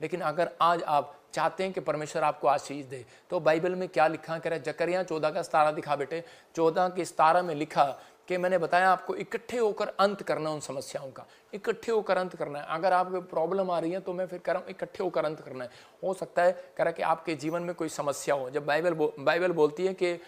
लेकिन अगर आज आप चाहते हैं कि परमेश्वर आपको आशीष दे, तो बाइबल में क्या लिखा, कह रहा है जकरिया 14:17 दिखा बेटे। 14:17 में लिखा कि मैंने बताया आपको इकट्ठे होकर अंत करना उन समस्याओं का, इकट्ठे होकर अंत करना है। अगर आपको प्रॉब्लम आ रही है तो मैं फिर कह रहा हूँ इकट्ठे होकर अंत करना है। हो सकता है कह रहा है कि आपके जीवन में कोई समस्या हो। जब बाइबल बोलती है कि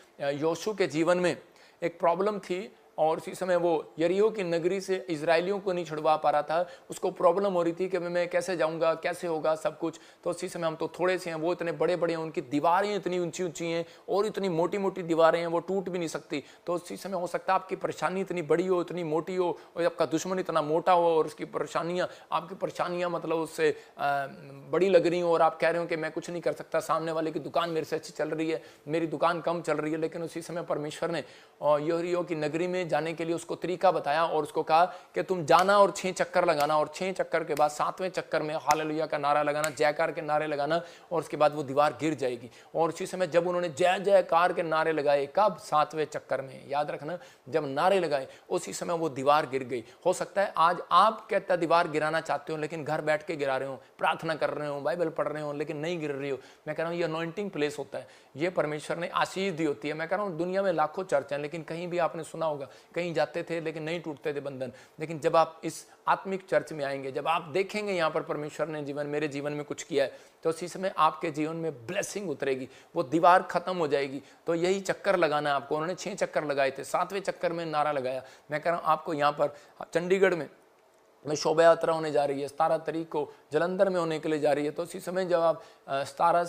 योशू के जीवन में एक प्रॉब्लम थी और उसी समय वो यरीहो की नगरी से इजरायलियों को नहीं छुड़वा पा रहा था, उसको प्रॉब्लम हो रही थी कि मैं कैसे जाऊंगा, कैसे होगा सब कुछ। तो उसी समय हम तो थोड़े से हैं, वो इतने बड़े बड़े हैं, उनकी दीवारें इतनी ऊंची ऊंची हैं और इतनी मोटी मोटी दीवारें हैं, वो टूट भी नहीं सकती। तो उसी समय हो सकता है आपकी परेशानी इतनी बड़ी हो, इतनी मोटी हो, और आपका दुश्मन इतना मोटा हो और उसकी परेशानियाँ, आपकी परेशानियाँ मतलब उससे बड़ी लग रही हो और आप कह रहे हो कि मैं कुछ नहीं कर सकता, सामने वाले की दुकान मेरे से अच्छी चल रही है, मेरी दुकान कम चल रही है। लेकिन उसी समय परमेश्वर ने यरीहो की नगरी में जाने के लिए उसको तरीका बताया और उसको कहा कि तुम जाना और 6 चक्कर लगाना, और 6 चक्कर के बाद 7वें चक्कर में हालेलुया का नारा लगाना, जयकार के नारे लगाना, और उसके बाद वो दीवार गिर जाएगी। और उसी समय जब उन्होंने जय जयकार के नारे लगाए, कब? 7वें चक्कर में, याद रखना, जब नारे लगाए उसी समय वो दीवार गिर गई। हो सकता है आज आप कहता दीवार गिराना चाहते हो, लेकिन घर बैठ के गिरा रहे हो, प्रार्थना कर रहे हो, बाइबल पढ़ रहे हो, लेकिन नहीं गिर रही हो। मैं कह रहा हूँ ये अनॉइंटिंग प्लेस होता है, ये परमेश्वर ने आशीष दी होती है। मैं कह रहा हूँ दुनिया में लाखों चर्च हैं, लेकिन कहीं भी आपने सुना होगा, कहीं जाते थे लेकिन नहीं टूटते थे बंधन। लेकिन जब आप इस आत्मिक चर्च में आएंगे, जब आप देखेंगे यहाँ पर परमेश्वर ने मेरे जीवन में कुछ किया है, तो उसी समय आपके जीवन में ब्लेसिंग उतरेगी, वो दीवार खत्म हो जाएगी। तो यही चक्कर लगाना है आपको। उन्होंने 6 चक्कर लगाए थे, 7वें चक्कर में नारा लगाया। मैं कह रहा हूँ आपको यहाँ पर चंडीगढ़ में शोभा यात्रा होने जा रही है, 17 तारीख को जलंधर में होने के लिए जा रही है। तो उसी समय जब आप 17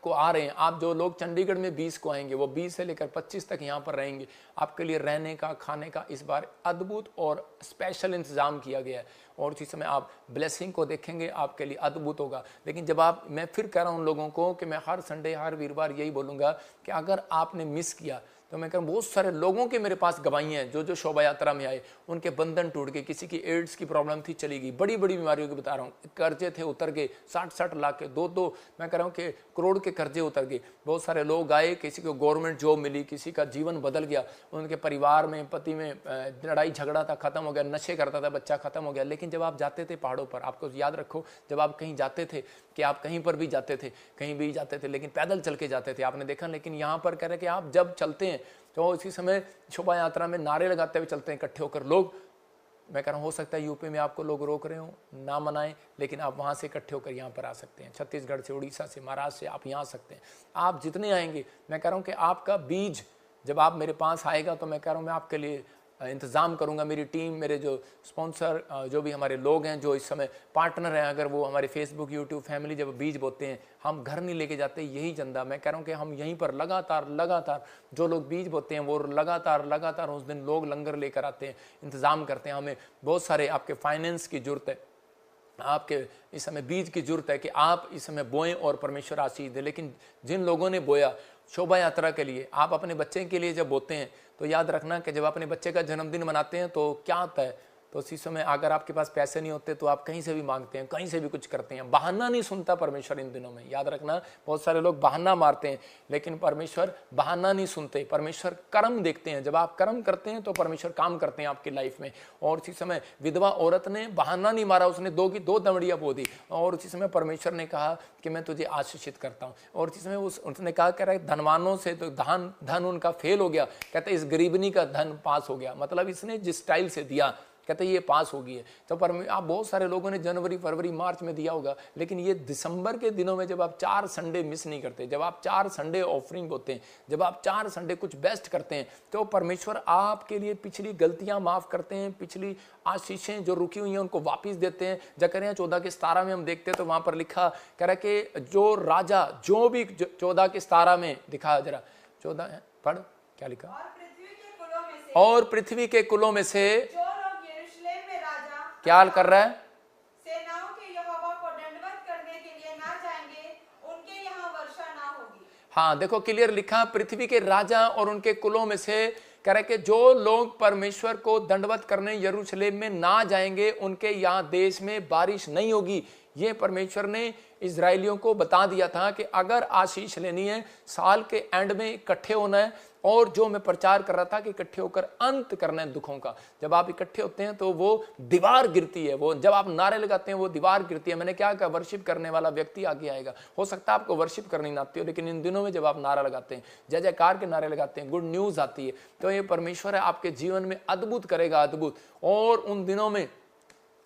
को आ रहे हैं, आप जो लोग चंडीगढ़ में 20 को आएंगे, वो 20 से लेकर 25 तक यहाँ पर रहेंगे। आपके लिए रहने का, खाने का इस बार अद्भुत और स्पेशल इंतजाम किया गया है, और उसी समय आप ब्लेसिंग को देखेंगे, आपके लिए अद्भुत होगा। लेकिन जब आप, मैं फिर कह रहा हूँ उन लोगों को कि मैं हर संडे, हर वीरवार यही बोलूँगा कि अगर आपने मिस किया, तो मैं कह रहा हूँ बहुत सारे लोगों के मेरे पास गवाहियाँ हैं, जो शोभा यात्रा में आए, उनके बंधन टूट गए। किसी की एड्स की प्रॉब्लम थी, चली गई। बड़ी बड़ी बीमारियों की बता रहा हूँ, कर्जे थे उतर गए, 60-60 लाख के, 2-2 मैं कह रहा हूँ कि करोड़ के कर्जे उतर गए। बहुत सारे लोग आए, किसी को गवर्नमेंट जॉब मिली, किसी का जीवन बदल गया, उनके परिवार में, पति में लड़ाई झगड़ा था, खत्म हो गया, नशे करता था बच्चा, खत्म हो गया। लेकिन जब आप जाते थे पहाड़ों पर, आपको याद रखो, जब आप कहीं जाते थे, कि आप कहीं पर भी जाते थे, कहीं भी जाते थे, लेकिन पैदल चल के जाते थे, आपने देखा। लेकिन यहाँ पर कह रहे कि आप जब चलते हैं तो इसी समय शोभा यात्रा में नारे लगाते हुए चलते हैं इकट्ठे होकर लोग। मैं कह रहा हूँ हो सकता है यूपी में आपको लोग रोक रहे हो, ना मनाएं, लेकिन आप वहाँ से इकट्ठे होकर यहाँ पर आ सकते हैं। छत्तीसगढ़ से, उड़ीसा से, महाराष्ट्र से आप यहाँ आ सकते हैं। आप जितने आएंगे, मैं कह रहा हूँ कि आपका बीज जब आप मेरे पास आएगा, तो मैं कह रहा हूँ मैं आपके लिए इंतज़ाम करूंगा। मेरी टीम, मेरे जो स्पॉन्सर, जो भी हमारे लोग हैं, जो इस समय पार्टनर हैं, अगर वो हमारे फेसबुक, यूट्यूब फैमिली जब बीज बोते हैं, हम घर नहीं लेके जाते, यही चंदा। मैं कह रहा हूँ कि हम यहीं पर लगातार जो लोग बीज बोते हैं, वो लगातार उस दिन लोग लंगर लेकर आते हैं, इंतज़ाम करते हैं। हमें बहुत सारे आपके फाइनेंस की ज़रूरत है, आपके इस समय बीज की जरूरत है कि आप इस समय बोएं और परमेश्वर आशीष दे। लेकिन जिन लोगों ने बोया शोभा यात्रा के लिए, आप अपने बच्चे के लिए जब बोते हैं, तो याद रखना कि जब अपने बच्चे का जन्मदिन मनाते हैं तो क्या होता है, तो उसी समय अगर आपके पास पैसे नहीं होते तो आप कहीं से भी मांगते हैं, कहीं से भी कुछ करते हैं। बहाना नहीं सुनता परमेश्वर इन दिनों में, याद रखना। बहुत सारे लोग बहाना मारते हैं, लेकिन परमेश्वर बहाना नहीं सुनते, परमेश्वर कर्म देखते हैं। जब आप कर्म करते हैं तो परमेश्वर काम करते हैं आपकी लाइफ में। और उसी समय विधवा औरत ने बहाना नहीं मारा, उसने 2 की 2 दमड़ियाँ बो दी, और उसी समय परमेश्वर ने कहा कि मैं तुझे आशीषित करता हूँ। और उसी समय उसने कहा, कह रहा है धनवानों से तो धन उनका फेल हो गया, कहते इस गरीबनी का धन पास हो गया। मतलब इसने जिस स्टाइल से दिया, कहते ये पास हो गई है। तो आप बहुत सारे लोगों ने जनवरी, फरवरी, मार्च में दिया होगा, लेकिन ये दिसंबर के दिनों में जब आप 4 संडे मिस नहीं करते, जब आप 4 संडे ऑफरिंग होते हैं, जब आप 4 संडे कुछ बेस्ट करते हैं, तो परमेश्वर आपके लिए पिछली गलतियां माफ करते हैं, पिछली आशीषें जो रुकी हुई हैं उनको वापस देते हैं। जकरिया 14:17 में हम देखते हैं तो वहां पर लिखा, कह रहा कि जो राजा, जो भी 14:17 में दिखा, जरा 14 पढ़, क्या लिखा, और पृथ्वी के कुलों में से क्या कर रहा है, सेनाओं के यहोवा को दंडवत करने के लिए ना जाएंगे, उनके यहाँ वर्षा ना होगी। हाँ देखो क्लियर लिखा, पृथ्वी के राजा और उनके कुलों में से, कह रहे कि जो लोग परमेश्वर को दंडवत करने यरूशलेम में ना जाएंगे, उनके यहाँ देश में बारिश नहीं होगी। ये परमेश्वर ने इजराइलियों को बता दिया था कि अगर आशीष लेनी है साल के एंड में इकट्ठे होना है, और जो मैं प्रचार कर रहा था कि इकट्ठे होकर अंत करना है दुखों का। जब आप इकट्ठे होते हैं तो वो दीवार गिरती है, वो जब आप नारे लगाते हैं वो दीवार गिरती है। मैंने क्या कहा, वर्शिप करने वाला व्यक्ति आगे आएगा। हो सकता है आपको वर्शिप करनी ना आती हो, लेकिन इन दिनों में जब आप नारा लगाते हैं, जय जयकार के नारे लगाते हैं, गुड न्यूज आती है, तो ये परमेश्वर है आपके जीवन में अद्भुत करेगा, अद्भुत। और उन दिनों में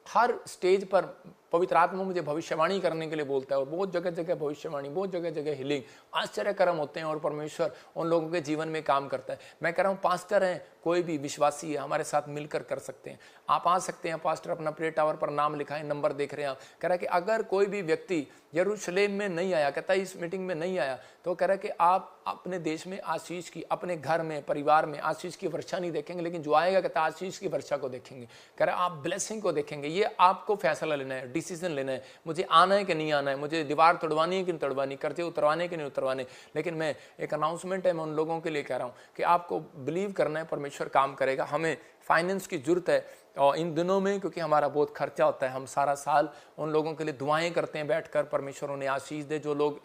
हर स्टेज पर पवित्र आत्मा मुझे भविष्यवाणी करने के लिए बोलता है, और बहुत जगह जगह भविष्यवाणी, बहुत जगह जगह हीलिंग, आश्चर्य कर्म होते हैं, और परमेश्वर उन लोगों के जीवन में काम करता है। मैं कह रहा हूँ पास्टर हैं, कोई भी विश्वासी है, हमारे साथ मिलकर कर सकते हैं। आप आ सकते हैं, पास्टर अपना प्रे टावर पर नाम लिखा है, नंबर देख रहे हैं आप। कह रहा है कि अगर कोई भी व्यक्ति यरूशलेम में नहीं आया, कहता है इस मीटिंग में नहीं आया, तो कह रहा है कि आप अपने देश में आशीष की, अपने घर में, परिवार में आशीष की वर्षा नहीं देखेंगे, लेकिन जो आएगा कहता है आशीष की वर्षा को देखेंगे। कह रहा है आप ब्लेसिंग को देखेंगे। ये आपको फैसला लेना है, डिसीजन लेना है, मुझे आना है कि नहीं आना है, मुझे दीवार तोड़वानी है कि नहीं तोड़वानी, कर्जे उतरवाने कि नहीं उतरवाने। लेकिन मैं एक अनाउंसमेंट है, मैं उन लोगों के लिए कह रहा हूँ कि आपको बिलीव करना है, परमेश्वर काम करेगा। हमें फाइनेंस की जरूरत है, और इन दिनों में क्योंकि हमारा बहुत खर्चा होता है, हम सारा साल उन लोगों के लिए दुआएं करते हैं बैठकर, परमेश्वर उन्हें आशीष दे। जो लोग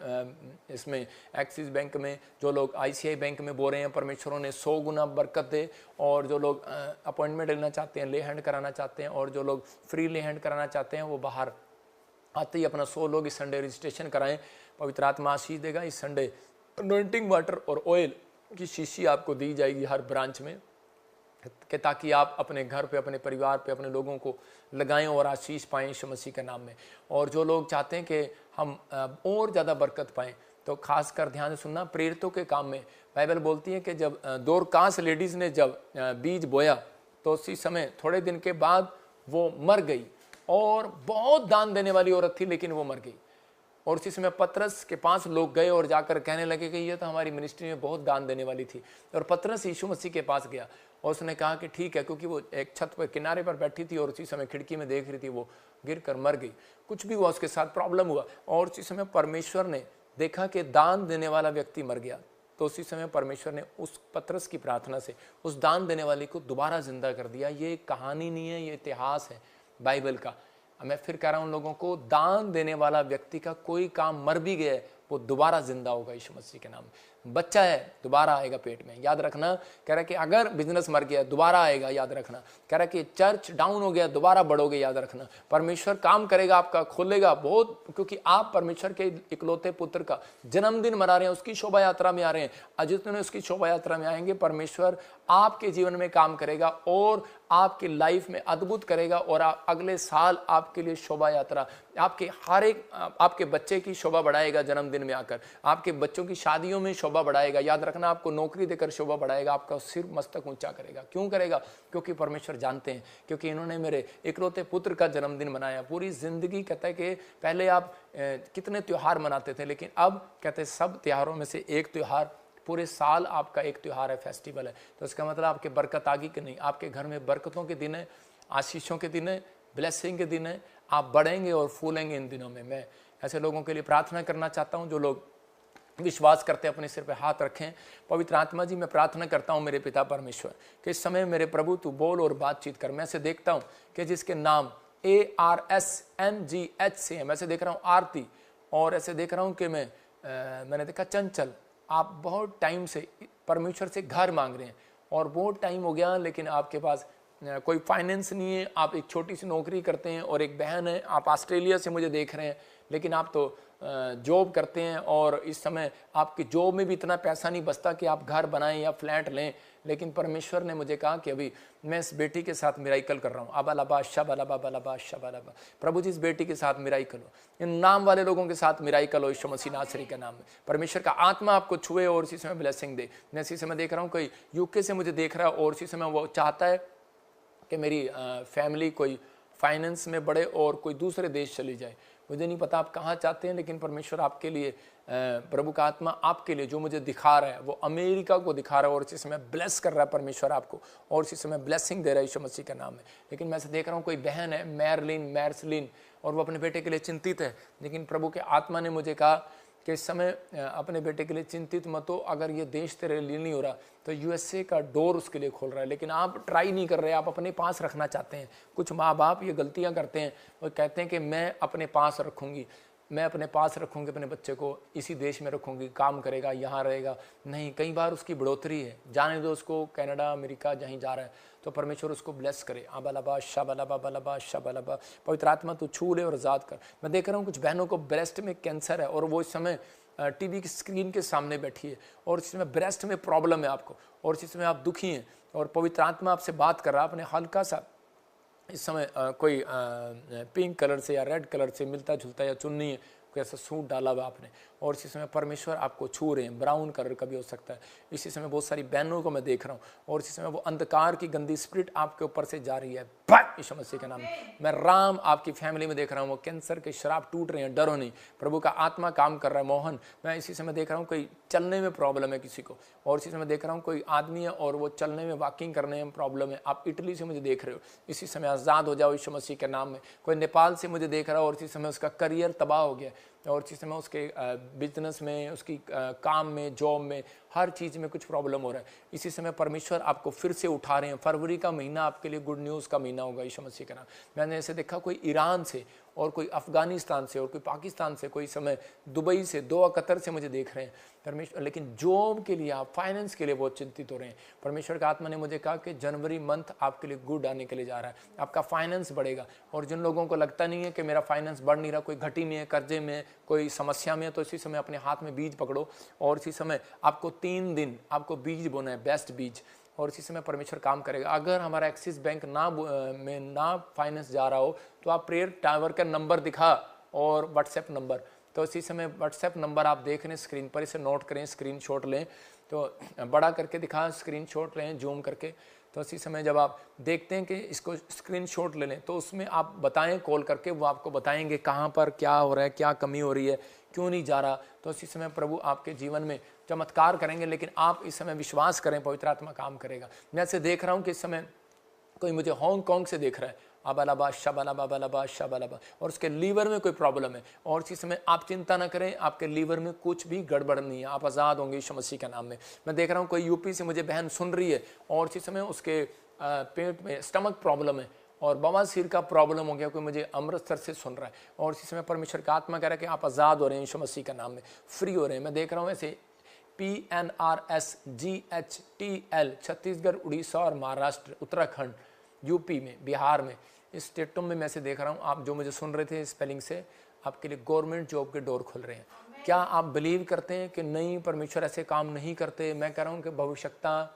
इसमें एक्सिस बैंक में, जो लोग ICI बैंक में बो रहे हैं, परमेश्वर उन्हें 100 गुना बरकत दे। और जो लोग अपॉइंटमेंट लेना चाहते हैं, ले हैंड कराना चाहते हैं, और जो लोग फ्री ले हैंड कराना चाहते हैं, वो बाहर आते ही अपना 100 लोग इस संडे रजिस्ट्रेशन कराएं। पवित्र आत्मा आशीष देगा। इस संडे अनॉइंटिंग वाटर और ऑयल की शीशी आपको दी जाएगी हर ब्रांच में, कि ताकि आप अपने घर पे, अपने परिवार पे, अपने लोगों को लगाएं और आशीष पाएं यीशु मसीह के नाम में। और जो लोग चाहते हैं कि हम और ज़्यादा बरकत पाएं, तो खासकर ध्यान से सुनना, प्रेरितों के काम में बाइबल बोलती है कि जब दोरकास लेडीज़ ने जब बीज बोया, तो उसी समय थोड़े दिन के बाद वो मर गई, और बहुत दान देने वाली औरत थी, लेकिन वो मर गई। और उसी समय पतरस के पास लोग गए और जाकर कहने लगे कि ये तो हमारी मिनिस्ट्री में बहुत दान देने वाली थी। और पतरस यीशु मसीह के पास गया और उसने कहा कि ठीक है, क्योंकि वो एक छत पर किनारे पर बैठी थी और उसी समय खिड़की में देख रही थी, वो गिर कर मर गई। कुछ भी हुआ, उसके साथ प्रॉब्लम हुआ, और उसी समय परमेश्वर ने देखा कि दान देने वाला व्यक्ति मर गया। तो उसी समय परमेश्वर ने उस पतरस की प्रार्थना से उस दान देने वाले को दोबारा जिंदा कर दिया। ये एक कहानी नहीं है, ये इतिहास है बाइबल का। मैं फिर कह रहा हूं लोगों को, दान देने वाला व्यक्ति का कोई काम मर भी गया, वो दोबारा जिंदा होगा यीशु मसीह के नाम में। बच्चा है, दोबारा आएगा पेट में, याद रखना। कह रहा है कि अगर बिजनेस मर गया, दोबारा आएगा, याद रखना। कह रहा है कि चर्च डाउन हो गया, दोबारा बढ़ोगे, याद रखना। परमेश्वर काम करेगा, आपका खोलेगा बहुत, क्योंकि आप परमेश्वर के इकलौते पुत्र का जन्मदिन मना रहे हैं, उसकी शोभा यात्रा में आ रहे हैं। आज जितने उसकी शोभा यात्रा में आएंगे, परमेश्वर आपके जीवन में काम करेगा और आपकी लाइफ में अद्भुत करेगा। और अगले साल आपके लिए शोभा यात्रा, आपके हर एक, आपके बच्चे की शोभा बढ़ाएगा जन्मदिन में आकर, आपके बच्चों की शादियों में शोभा बढ़ाएगा, याद रखना। आपको नौकरी देकर शोभा बढ़ाएगा, आपका सिर मस्तक ऊंचा करेगा। क्यों करेगा? क्योंकि परमेश्वर जानते हैं, क्योंकि इन्होंने मेरे इकलौते पुत्र का जन्मदिन मनाया। पूरी जिंदगी कहता है कि पहले आप कितने त्योहार मनाते थे, लेकिन अब कहते हैं सब त्योहारों में से एक त्योहार, पूरे साल आपका एक त्योहार है, फेस्टिवल है। तो इसका मतलब आपके बरकत आ गई कि नहीं? आपके घर में बरकतों के दिन है, आशीषों के दिन है, ब्लेसिंग के दिन है। आप बढ़ेंगे और फूलेंगे इन दिनों में। मैं ऐसे लोगों के लिए प्रार्थना करना चाहता हूं जो लोग विश्वास करते हैं, अपने सिर पे हाथ रखें। पवित्र आत्मा जी, मैं प्रार्थना करता हूं मेरे पिता परमेश्वर कि इस समय मेरे प्रभु तू बोल और बातचीत कर। मैं ऐसे देखता हूं कि जिसके नाम ARSNGH से है, मैं ऐसे देख रहा हूं आरती, और ऐसे देख रहा हूं कि मैंने देखा चंचल, आप बहुत टाइम से परमेश्वर से घर मांग रहे हैं और बहुत टाइम हो गया, लेकिन आपके पास कोई फाइनेंस नहीं है। आप एक छोटी सी नौकरी करते हैं, और एक बहन है, आप ऑस्ट्रेलिया से मुझे देख रहे हैं, लेकिन आप तो जॉब करते हैं, और इस समय आपकी जॉब में भी इतना पैसा नहीं बचता कि आप घर बनाएं या फ्लैट लें। लेकिन परमेश्वर ने मुझे कहा कि अभी मैं इस बेटी के साथ मिराइकल कर रहा हूँ। अबालाबा शबालाबा बलाबा शबालाबा, प्रभु जी इस बेटी के साथ मिराइकल हो, इन नाम वाले लोगों के साथ मिराइकल हो यीशु मसीह नासरी के नाम में। परमेश्वर का आत्मा आपको छुए और इसी समय ब्लेसिंग दे। मैं इसी समय देख रहा हूँ कोई यूके से मुझे देख रहा है, और इसी समय वो चाहता है कि मेरी फैमिली कोई फाइनेंस में बढ़े और कोई दूसरे देश चली जाए। मुझे नहीं पता आप कहाँ चाहते हैं, लेकिन परमेश्वर आपके लिए, प्रभु का आत्मा आपके लिए जो मुझे दिखा रहा है वो अमेरिका को दिखा रहा है, और इसी समय ब्लेस कर रहा है परमेश्वर आपको, और इसी समय ब्लेसिंग दे रहा है यीशु मसीह के नाम में। लेकिन मैं ऐसे देख रहा हूँ कोई बहन है मैरलिन, और वो अपने बेटे के लिए चिंतित है, लेकिन प्रभु के आत्मा ने मुझे कहा कि इस समय अपने बेटे के लिए चिंतित मत हो, अगर ये देश तेरे लिए नहीं हो रहा तो यूएसए का डोर उसके लिए खोल रहा है, लेकिन आप ट्राई नहीं कर रहे, आप अपने पास रखना चाहते हैं। कुछ माँ बाप ये गलतियाँ करते हैं और कहते हैं कि मैं अपने पास रखूँगी, मैं अपने पास रखूँगी अपने बच्चे को, इसी देश में रखूँगी, काम करेगा, यहाँ रहेगा। नहीं, कई बार उसकी बढ़ोतरी है, जाने दो उसको, कनाडा अमेरिका जहीं जा रहा है, तो परमेश्वर उसको ब्लेस करे। आबालाबा शाबालाबा बलाबा शाबालाबा, पवित्र आत्मा तू छू ले और आज़ाद कर। मैं देख रहा हूँ कुछ बहनों को ब्रेस्ट में कैंसर है और वो इस समय टीवी की स्क्रीन के सामने बैठी है और इस समय ब्रेस्ट में प्रॉब्लम है आपको, और इस समय आप दुखी हैं और पवित्र आत्मा आपसे बात कर रहा है। आपने हल्का सा इस समय कोई पिंक कलर से या रेड कलर से मिलता जुलता या चुन्नी है, कोई ऐसा सूट डाला हुआ आपने, और इसी समय परमेश्वर आपको छू रहे हैं। ब्राउन कलर का भी हो सकता है। इसी समय बहुत सारी बहनों को मैं देख रहा हूँ और इसी समय वो अंधकार की गंदी स्पिरिट आपके ऊपर से जा रही है यीशु मसीह के नाम में। मैं राम आपकी फैमिली में देख रहा हूँ, वो कैंसर के श्राप टूट रहे हैं, डरो नहीं, प्रभु का आत्मा काम कर रहा है। मोहन, मैं इसी समय देख रहा हूँ कोई चलने में प्रॉब्लम है किसी को, और इसी समय देख रहा हूँ कोई आदमी है और वो चलने में वॉकिंग करने में प्रॉब्लम है। आप इटली से मुझे देख रहे हो, इसी समय आज़ाद हो जाओ यीशु मसीह के नाम में। कोई नेपाल से मुझे देख रहा हो और इसी समय उसका करियर तबाह हो गया, और इसी समय उसके बिजनेस में, उसकी काम में, जॉब में, हर चीज़ में कुछ प्रॉब्लम हो रहा है। इसी समय परमेश्वर आपको फिर से उठा रहे हैं। फरवरी का महीना आपके लिए गुड न्यूज़ का महीना होगा यीशु मसीह का नाम। मैंने ऐसे देखा कोई ईरान से और कोई अफगानिस्तान से और कोई पाकिस्तान से, कोई समय दुबई से, दोहा कतर से मुझे देख रहे हैं परमेश्वर। लेकिन जॉब के लिए, आप फाइनेंस के लिए बहुत चिंतित हो रहे हैं। परमेश्वर का आत्मा ने मुझे कहा कि जनवरी मंथ आपके लिए गुड आने के लिए जा रहा है, आपका फाइनेंस बढ़ेगा। और जिन लोगों को लगता नहीं है कि मेरा फाइनेंस बढ़ नहीं रहा, कोई घटी में है, कर्जे में, कोई समस्या में है, तो इसी समय अपने हाथ में बीज पकड़ो और इसी समय आपको 3 दिन आपको बीज बोना है, बेस्ट बीज, और इसी समय परमेश्वर काम करेगा। अगर हमारा एक्सिस बैंक में ना फाइनेंस जा रहा हो तो आप प्रेयर टावर का नंबर दिखा और व्हाट्सएप नंबर, तो इसी समय व्हाट्सएप नंबर आप देख रहे हैं स्क्रीन पर, इसे नोट करें, स्क्रीनशॉट लें, तो बड़ा करके दिखा, स्क्रीनशॉट लें जूम करके। तो इसी समय जब आप देखते हैं कि इसको स्क्रीनशॉट ले लें तो उसमें आप बताएं कॉल करके, वो आपको बताएंगे कहाँ पर क्या हो रहा है, क्या कमी हो रही है, क्यों नहीं जा रहा। तो इसी समय प्रभु आपके जीवन में चमत्कार करेंगे, लेकिन आप इस समय विश्वास करें, पवित्र आत्मा काम करेगा। मैं ऐसे देख रहा हूँ कि इस समय कोई मुझे हांगकांग से देख रहा है, अबालाबा शबालाबा बलाबा शबालाबा, और उसके लीवर में कोई प्रॉब्लम है, और इसी समय आप चिंता ना करें, आपके लीवर में कुछ भी गड़बड़ नहीं है, आप आज़ाद होंगे यीशु मसीह के नाम में। मैं देख रहा हूँ कोई यूपी से मुझे बहन सुन रही है और इसी समय उसके पेट में स्टमक प्रॉब्लम है और बवासीर का प्रॉब्लम हो गया, कोई मुझे अमृतसर से सुन रहा है, और इसी समय परमेश्वर का आत्मा कह रहा है कि आप आज़ाद हो रहे हैं यीशु मसीह के नाम में, फ्री हो रहे हैं। मैं देख रहा हूँ ऐसे PNRSGHTL छत्तीसगढ़, उड़ीसा और महाराष्ट्र, उत्तराखंड, यूपी में, बिहार में, इस स्टेटों में मैं से देख रहा हूँ। आप जो मुझे सुन रहे थे स्पेलिंग से, आपके लिए गवर्नमेंट जॉब के डोर खुल रहे हैं। क्या आप बिलीव करते हैं कि नहीं, परमेश्वर ऐसे काम नहीं करते? मैं कह रहा हूँ कि भविष्यता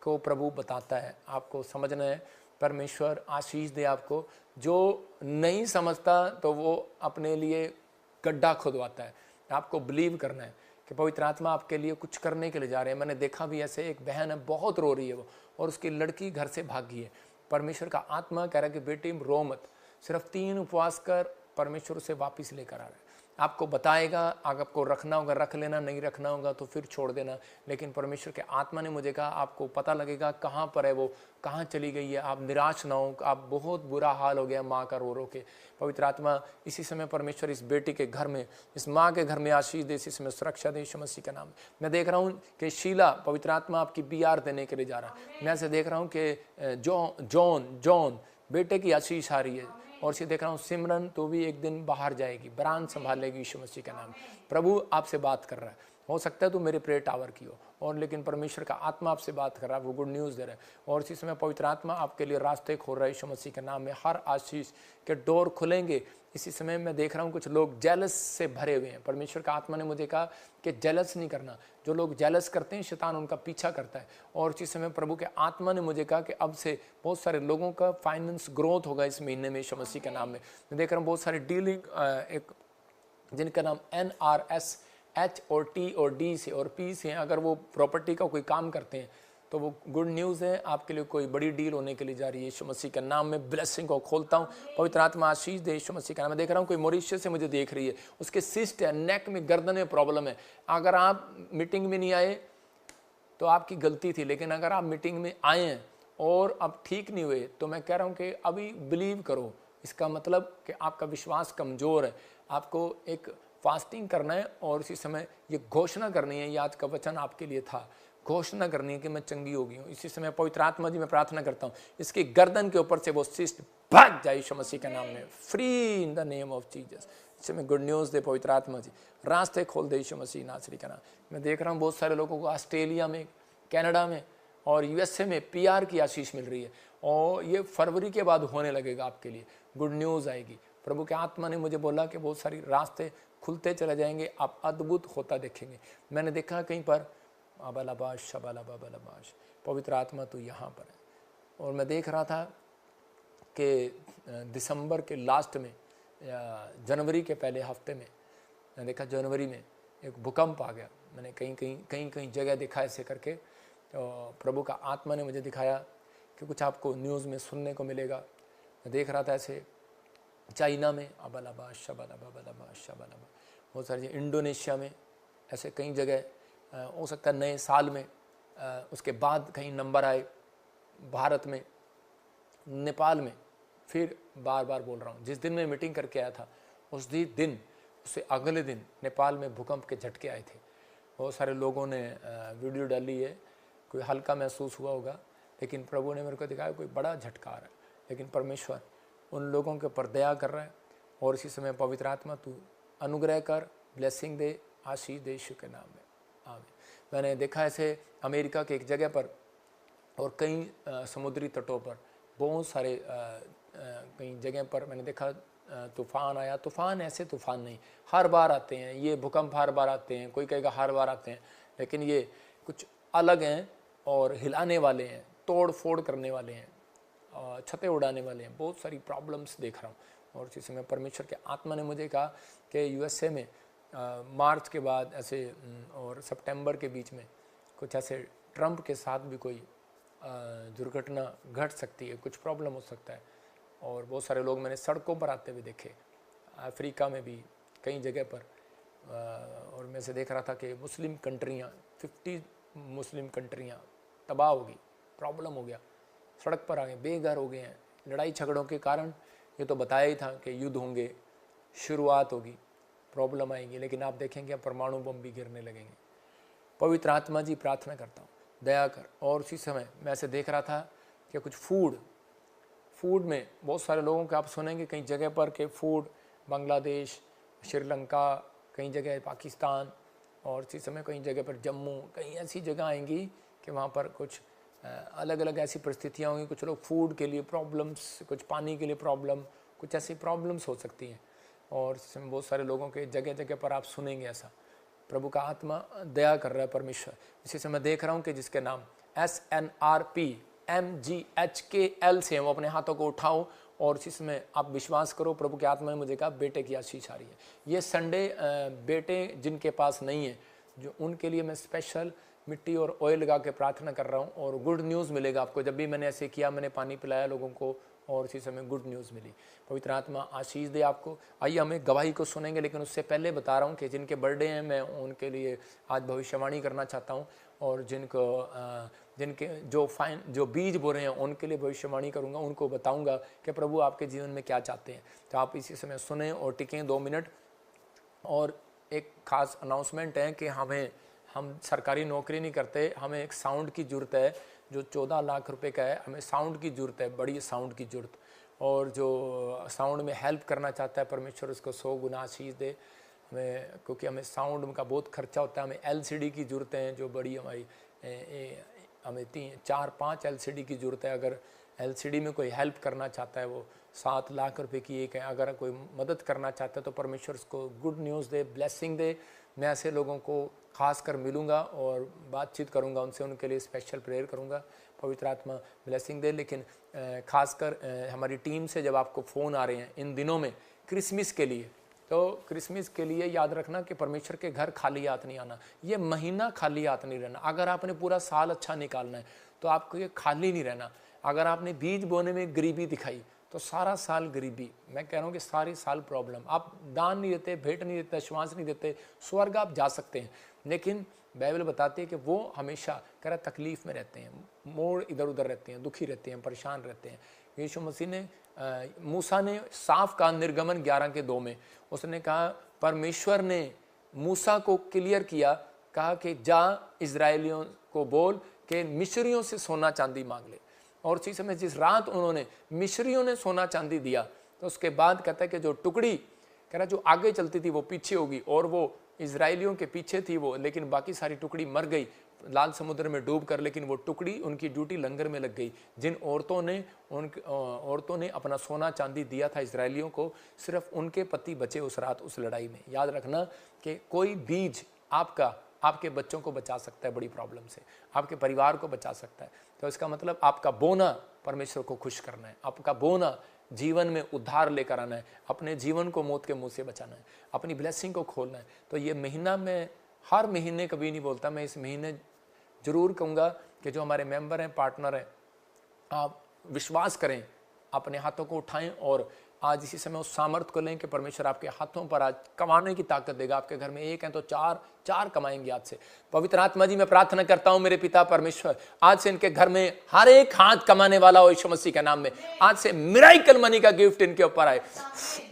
को प्रभु बताता है, आपको समझना है। परमेश्वर आशीष दे आपको। जो नहीं समझता तो वो अपने लिए गड्ढा खुदवाता है। आपको बिलीव करना है कि पवित्र आत्मा आपके लिए कुछ करने के लिए जा रहे हैं। मैंने देखा भी ऐसे, एक बहन है, बहुत रो रही है वो, और उसकी लड़की घर से भागी है। परमेश्वर का आत्मा कह रहा है कि बेटी रो मत, सिर्फ 3 उपवास कर, परमेश्वर उसे वापस लेकर आ रहा है। आपको बताएगा, अगर आपको रखना होगा रख लेना, नहीं रखना होगा तो फिर छोड़ देना। लेकिन परमेश्वर के आत्मा ने मुझे कहा आपको पता लगेगा कहाँ पर है वो, कहाँ चली गई है। आप निराश ना हो, आप बहुत बुरा हाल हो गया माँ का रो रो के। पवित्र आत्मा इसी समय परमेश्वर इस बेटी के घर में, इस माँ के घर में आशीष दे, इसी समय सुरक्षा दे यीशु मसीह का नाम। मैं देख रहा हूँ कि शीला, पवित्र आत्मा आपकी BR देने के लिए जा रहा है। मैं ऐसे देख रहा हूँ कि जॉन बेटे की आशीष आ रही है, और इसे देख रहा हूँ सिमरन तो भी एक दिन बाहर जाएगी, ब्रांच संभालेगी यीशु मसीह का नाम। प्रभु आपसे बात कर रहा है। हो सकता है तो मेरे प्रेयर टावर की हो, और लेकिन परमेश्वर का आत्मा आपसे बात कर रहा है, वो गुड न्यूज़ दे रहा है। और इसी समय पवित्र आत्मा आपके लिए रास्ते खोल रहा है यीशु मसीह के नाम में। हर आशीष के डोर खुलेंगे। इसी समय मैं देख रहा हूँ कुछ लोग जेलस से भरे हुए हैं। परमेश्वर का आत्मा ने मुझे कहा कि जेलस नहीं करना। जो लोग जेलस करते हैं शैतान उनका पीछा करता है। और इसी समय प्रभु के आत्मा ने मुझे कहा कि अब से बहुत सारे लोगों का फाइनेंस ग्रोथ होगा इस महीने में यीशु मसीह के नाम में। मैं देख रहा हूँ बहुत सारे डीलिंग, एक जिनका नाम NRS H और T और D से और P से हैं, अगर वो प्रॉपर्टी का कोई काम करते हैं तो वो गुड न्यूज़ है, आपके लिए कोई बड़ी डील होने के लिए जा रही है यीशु मसीह के नाम में। ब्लेसिंग को खोलता हूँ, पवित्र आत्मा आशीष दे यीशु मसीह का नाम। मैं देख रहा हूँ कोई मॉरिशस से मुझे देख रही है, उसके सिस्ट है, नेक में, गर्दन में प्रॉब्लम है। अगर आप मीटिंग में नहीं आए तो आपकी गलती थी, लेकिन अगर आप मीटिंग में आए हैं और अब ठीक नहीं हुए तो मैं कह रहा हूँ कि अभी बिलीव करो। इसका मतलब कि आपका विश्वास कमज़ोर है। आपको एक फास्टिंग करना है और इसी समय ये घोषणा करनी है, ये आज का वचन आपके लिए था, घोषणा करनी है कि मैं चंगी हो गई हूँ। इसी समय पवित्र आत्मा जी मैं प्रार्थना करता हूँ इसकी गर्दन के ऊपर से वो सिस्ट भाग जाए यीशु मसीह के नाम में, free in the name of Jesus. इस समय गुड न्यूज़ दे पवित्र आत्मा जी, रास्ते खोल दे यीशु मसीह नासरी का नाम। मैं देख रहा हूँ बहुत सारे लोगों को ऑस्ट्रेलिया में, कनाडा में और यूएसए में PR की आशीष मिल रही है और ये फरवरी के बाद होने लगेगा आपके लिए, गुड न्यूज़ आएगी। प्रभु के आत्मा ने मुझे बोला कि बहुत सारी रास्ते खुलते चले जाएंगे, आप अद्भुत होता देखेंगे। मैंने देखा कहीं पर अबलाबाश शबलाबाश, पवित्र आत्मा तो यहाँ पर है। और मैं देख रहा था कि दिसंबर के लास्ट में या जनवरी के पहले हफ्ते में मैंने देखा जनवरी में एक भूकंप आ गया। मैंने कहीं जगह देखा ऐसे करके, तो प्रभु का आत्मा ने मुझे दिखाया कि कुछ आपको न्यूज़ में सुनने को मिलेगा। मैं देख रहा था ऐसे चाइना में अबलाबाश शबलाबाश बहुत सारी, इंडोनेशिया में, ऐसे कई जगह हो सकता है नए साल में, उसके बाद कहीं नंबर आए, भारत में, नेपाल में। फिर बार बार बोल रहा हूँ, जिस दिन मैं मीटिंग करके आया था उस दिन उससे अगले दिन नेपाल में भूकंप के झटके आए थे। बहुत सारे लोगों ने वीडियो डाली है, कोई हल्का महसूस हुआ होगा, लेकिन प्रभु ने मेरे को दिखाया कोई बड़ा झटका आ रहा है। लेकिन परमेश्वर उन लोगों के ऊपर दया कर रहा है और इसी समय पवित्र आत्मा तू अनुग्रह कर, ब्लेसिंग दे, आशीष दे यीशु के नाम में, आमीन। मैंने देखा ऐसे अमेरिका के एक जगह पर और कई समुद्री तटों पर बहुत सारे कई जगह पर मैंने देखा तूफ़ान आया। तूफ़ान ऐसे तूफ़ान नहीं, हर बार आते हैं, ये भूकंप हर बार आते हैं, कोई कहेगा हर बार आते हैं, लेकिन ये कुछ अलग हैं और हिलाने वाले हैं, तोड़ फोड़ करने वाले हैं, छतें उड़ाने वाले हैं। बहुत सारी प्रॉब्लम्स देख रहा हूँ और इसी समय परमेश्वर के आत्मा ने मुझे कहा कि यूएसए में मार्च के बाद ऐसे और सितंबर के बीच में कुछ ऐसे ट्रंप के साथ भी कोई दुर्घटना घट सकती है, कुछ प्रॉब्लम हो सकता है। और बहुत सारे लोग मैंने सड़कों पर आते हुए देखे, अफ्रीका में भी कई जगह पर। और मैं से देख रहा था कि मुस्लिम कंट्रियाँ, 50 मुस्लिम कंट्रियाँ तबाह हो गई, प्रॉब्लम हो गया, सड़क पर आ गए, बेघर हो गए हैं लड़ाई झगड़ों के कारण। ये तो बताया ही था कि युद्ध होंगे, शुरुआत होगी, प्रॉब्लम आएंगी, लेकिन आप देखेंगे परमाणु बम भी गिरने लगेंगे। पवित्र आत्मा जी प्रार्थना करता हूँ दया कर। और उसी समय मैं ऐसे देख रहा था कि कुछ फूड में बहुत सारे लोगों के आप सुनेंगे कई जगह पर कि फूड बांग्लादेश, श्रीलंका, कई जगह पाकिस्तान और इसी समय कई जगह पर जम्मू, कई ऐसी जगह आएंगी कि वहाँ पर कुछ अलग अलग ऐसी परिस्थितियाँ होंगी। कुछ लोग फूड के लिए प्रॉब्लम्स, कुछ पानी के लिए प्रॉब्लम, कुछ ऐसी प्रॉब्लम्स हो सकती हैं। और इसमें बहुत सारे लोगों के जगह जगह पर आप सुनेंगे ऐसा। प्रभु का आत्मा दया कर रहा है परमेश्वर। इसी से मैं देख रहा हूँ कि जिसके नाम SNRPMGHKL से वो अपने हाथों को उठाओ और इसी समय आप विश्वास करो। प्रभु के आत्मा ने मुझे कहा बेटे की आशीष आ रही है। ये संडे बेटे जिनके पास नहीं है, जो उनके लिए मैं स्पेशल मिट्टी और ऑयल लगा के प्रार्थना कर रहा हूँ और गुड न्यूज़ मिलेगा आपको। जब भी मैंने ऐसे किया, मैंने पानी पिलाया लोगों को और इसी समय गुड न्यूज़ मिली। पवित्र आत्मा आशीष दे आपको। आइए हमें गवाही को सुनेंगे, लेकिन उससे पहले बता रहा हूँ कि जिनके बर्थडे हैं मैं उनके लिए आज भविष्यवाणी करना चाहता हूँ और जिनके जो बीज बो रहे हैं उनके लिए भविष्यवाणी करूँगा, उनको बताऊँगा कि प्रभु आपके जीवन में क्या चाहते हैं। तो आप इसी समय सुने और टिकें 2 मिनट। और एक खास अनाउंसमेंट है कि हम सरकारी नौकरी नहीं करते, हमें एक साउंड की ज़रूरत है जो 14 लाख रुपए का है। हमें साउंड की ज़रूरत है, बड़ी साउंड की ज़रूरत। और जो साउंड में हेल्प करना चाहता है परमेश्वर उसको 100 गुना आशीष दे हमें, क्योंकि हमें साउंड का बहुत खर्चा होता है। हमें LCD की ज़रूरत है जो बड़ी हमारी हमें 4-5 LCD की ज़रूरत है। अगर LCD में कोई हेल्प करना चाहता है वो 7 लाख रुपए की एक है। अगर कोई मदद करना चाहता है तो परमेश्वर उसको गुड न्यूज़ दे, ब्लेसिंग दे। मैं ऐसे लोगों को खास कर मिलूँगा और बातचीत करूँगा उनसे, उनके लिए स्पेशल प्रेयर करूँगा। पवित्र आत्मा ब्लेसिंग दे। लेकिन खासकर हमारी टीम से जब आपको फ़ोन आ रहे हैं इन दिनों में क्रिसमस के लिए, तो क्रिसमस के लिए याद रखना कि परमेश्वर के घर खाली हाथ नहीं आना। ये महीना खाली हाथ नहीं रहना। अगर आपने पूरा साल अच्छा निकालना है तो आपको ये खाली नहीं रहना। अगर आपने बीज बोने में गरीबी दिखाई तो सारा साल गरीबी, मैं कह रहा हूँ कि सारी साल प्रॉब्लम। आप दान नहीं देते, भेंट नहीं देते, श्वास नहीं देते, स्वर्ग आप जा सकते हैं, लेकिन बाइबल बताती है कि वो हमेशा कह रहा तकलीफ़ में रहते हैं, मोड़ इधर उधर रहते हैं, दुखी रहते हैं, परेशान रहते हैं। यीशु मसीह ने मूसा ने साफ कहा निर्गमन 11 के 2 में, उसने कहा परमेश्वर ने मूसा को क्लियर किया, कहा कि जा इजरायलियों को बोल कि मिस्रियों से सोना चांदी मांग ले। और उसी समय जिस रात उन्होंने मिस्रियों ने सोना चांदी दिया, तो उसके बाद कहता है कि जो टुकड़ी कह रहा जो आगे चलती थी वो पीछे होगी, और वो इजरायलियों के पीछे थी वो, लेकिन बाकी सारी टुकड़ी मर गई लाल समुद्र में डूब कर, लेकिन वो टुकड़ी उनकी ड्यूटी लंगर में लग गई। जिन औरतों ने अपना सोना चांदी दिया था इजरायलियों को, सिर्फ उनके पति बचे उस रात उस लड़ाई में। याद रखना कि कोई बीज आपके बच्चों को बचा सकता है बड़ी प्रॉब्लम से, आपके परिवार को बचा सकता है। तो इसका मतलब आपका बोना परमेश्वर को खुश करना है, आपका बोना जीवन में उद्धार लेकर आना है, अपने जीवन को मौत के मुंह से बचाना है, अपनी ब्लेसिंग को खोलना है। तो ये महीना मैं हर महीने कभी नहीं बोलता, मैं इस महीने जरूर कहूँगा कि जो हमारे मेंबर हैं, पार्टनर हैं, आप विश्वास करें, अपने हाथों को उठाएं और आज इसी समय उस सामर्थ्य को लें कि परमेश्वर आपके हाथों पर आज कमाने की ताकत देगा। आपके घर में एक है तो चार कमाएंगे आज से। पवित्र आत्मा जी मैं प्रार्थना करता हूं मेरे पिता परमेश्वर, आज से इनके घर में हर एक हाथ कमाने वाला हो यीशु मसीह के नाम में। आज से मिरेकल मनी का गिफ्ट इनके ऊपर आए,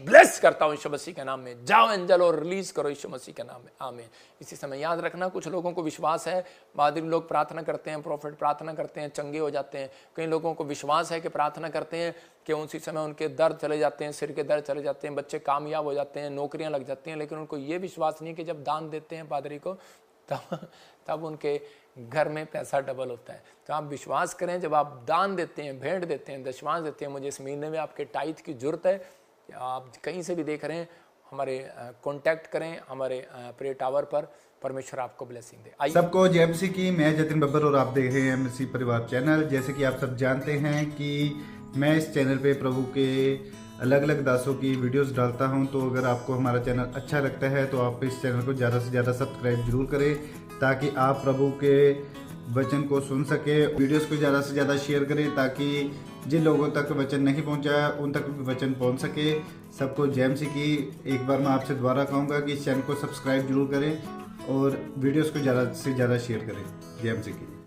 ब्लेस करता हूं यीशु मसीह के नाम में। जाओ एंजल और रिलीज करो यीशु मसीह के नाम में, आमीन। इसी समय याद रखना, कुछ लोगों को विश्वास है, पादरी लोग प्रार्थना करते हैं, प्रोफेट प्रार्थना करते हैं, चंगे हो जाते हैं। कई लोगों को विश्वास है कि प्रार्थना करते हैं कि उसी समय उनके दर्द चले जाते हैं, सिर के दर्द चले जाते हैं, बच्चे कामयाब हो जाते हैं, नौकरियां लग जाती हैं। लेकिन उनको ये विश्वास नहीं है कि जब दान देते हैं पादरी को तब उनके घर में पैसा डबल होता है। तो आप विश्वास करें, जब आप दान देते हैं, भेंट देते हैं, दशमांश देते हैं, मुझे इस महीने में आपके टाइट की जरूरत है। आप कहीं से भी देख रहे हैं, हमारे कांटेक्ट करें हमारे प्रे टावर पर। परमेश्वर आपको ब्लेसिंग दे। सबको जय मसीह की। मैं जतिन बब्बर और आप देख रहे हैं एमसी परिवार चैनल। जैसे कि आप सब जानते हैं कि मैं इस चैनल पे प्रभु के अलग अलग दासों की वीडियोस डालता हूं, तो अगर आपको हमारा चैनल अच्छा लगता है तो आप इस चैनल को ज़्यादा से ज़्यादा सब्सक्राइब जरूर करें, ताकि आप प्रभु के वचन को सुन सके। वीडियोस को ज़्यादा से ज़्यादा शेयर करें, ताकि जिन लोगों तक वचन नहीं पहुंचा है उन तक भी वचन पहुंच सके। सबको जय मसीह की। एक बार मैं आपसे दोबारा कहूँगा कि इस चैनल को सब्सक्राइब जरूर करें और वीडियोस को ज़्यादा से ज़्यादा शेयर करें। जय मसीह की।